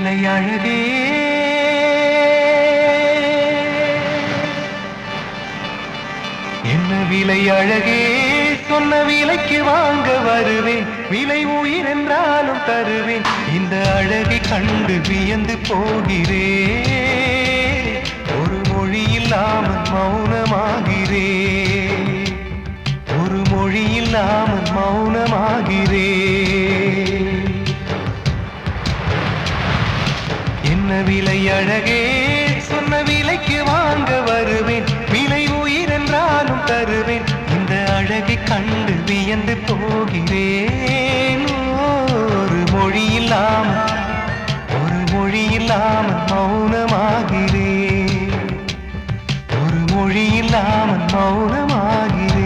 விலை அழகே என்ன விலை அழகே சொன்ன விலைக்கு வாங்க வருவேன் விலை உயிர் என்றாலும் தருவேன் இந்த அழகை கண்டு வியந்து போகிறேன் ஒரு மொழி இல்லாமல் மௌனமாகிறேன் ஒரு மொழி இல்லாமல் மௌனமாகிறேன் என்ன விலை அழகே சொன்ன விலைக்கு வாங்க வருவேன் விலை உயிர் என்றாலும் தருவேன் இந்த அழகை கண்டு வியந்து போகிறேன் ஒரு மொழி இல்லாமல் மௌனமாகிறேன் ஒரு மொழி இல்லாமல் மௌனமாகிறேன்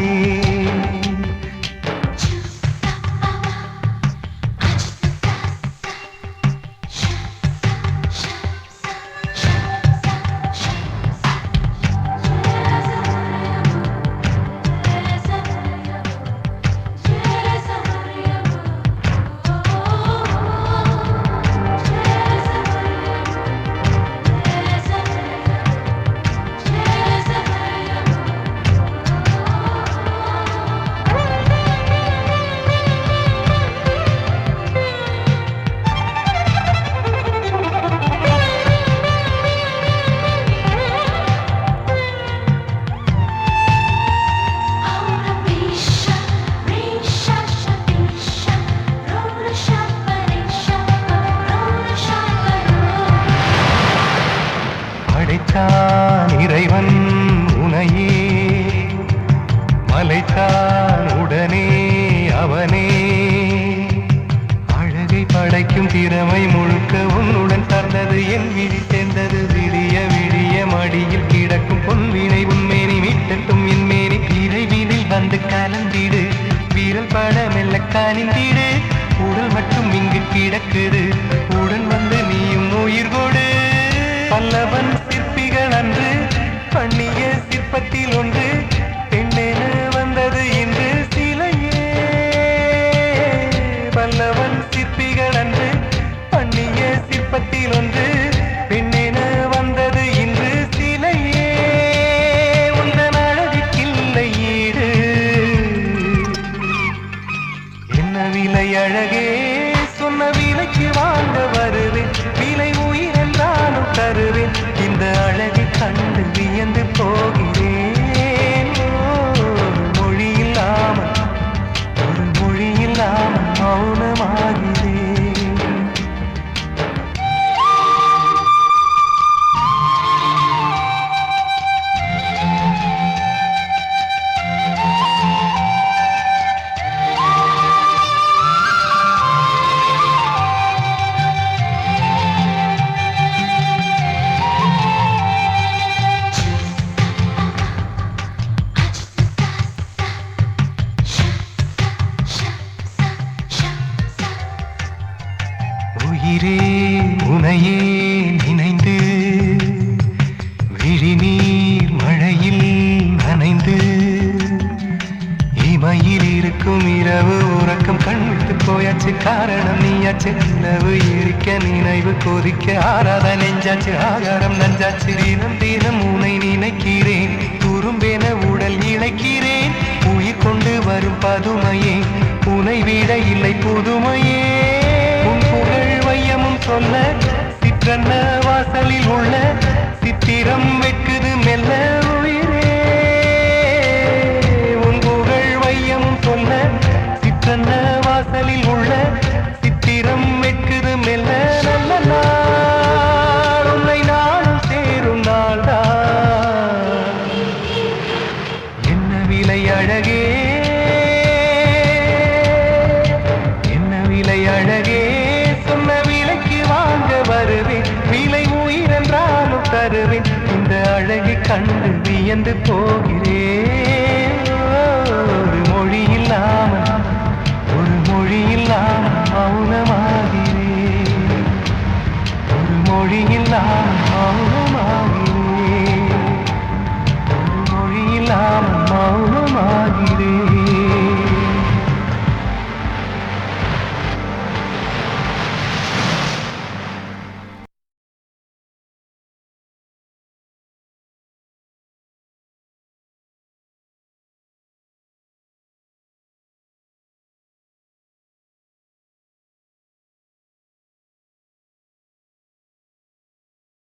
இறைவன் உனையே மலைத்தான் உடனே அவனே அழகை படைக்கும் திறமை முழுக்க உன்னுடன் தந்தது என் விழி சேர்ந்தது விடிய விடிய மடியில் கிடக்கும் பொன்வினை உன்மேனி மீட்டட்டும் என் மேனி விரைவினில் வந்து கலந்திடு வீரல் பட மெல்ல காணிந்திடு உடல் மட்டும் இங்கு கிடக்குது உடன் வந்து நீயும் உயிர் கொடு பல்லவன் சிற்பிகள் அன்று பண்ணிய சிற்பத்தில் ஒன்று பெண்ணென வந்தது இன்று சிலையே பல்லவன் சிற்பிகள் அன்று பண்ணிய சிற்பத்தில் ஒன்று பெண்ணென வந்தது இன்று சிலையே உந்தன் அழகுக்கில்லை ஈடு என்ன விலை அழகே சொன்ன விலைக்கு வாங்க வருவேன் விலை உயிர் என்றாலும் தருவேன் இந்த அழகை கண்டு வியந்து போகிறேன் மொழி இல்லாமல் மௌனமாகிறேன் உயிரே உனையே நினைந்து விழிநீர் மழையில் நனைந்து இமையில் இருக்கும் இரவு உறக்கம் கண்விட்டு போயாச்சு காரணம் நீயாச்சு நிலவு எரிக்க நினைவு கொதிக்க ஆறாத நெஞ்சாச்சு ஆகாரம் நஞ்சாச்சு தினம் தினம் உனை நினைக்கிறேன் துரும்பென உடல் இழைக்கிறேன் உயிர் கொண்டு வரும் பதுமையே உனை விட இல்லை புதுமையே சொல்ல சிற்றன்ன வாசலில் உள்ள சித்திரம் வெட்குது மெல்ல உயிரே உன் புகழ் வையமும் சொல்ல சிற்றன்ன வாசலில் உள்ள சித்திரம் வெட்குது மெல்ல நல்ல நாள் உன்னை நாளும் சேரும் நாள்தான் என்ன விலை அழகே என்ன விலை அழகே வருவேன் விலை உயிர் என்றாலும் தருவேன் இந்த அழகை கண்டு வியந்து போகிறேன் ஒரு மொழி இல்லாமல் மௌனமாகிறேன் ஒரு மொழி இல்லாமல்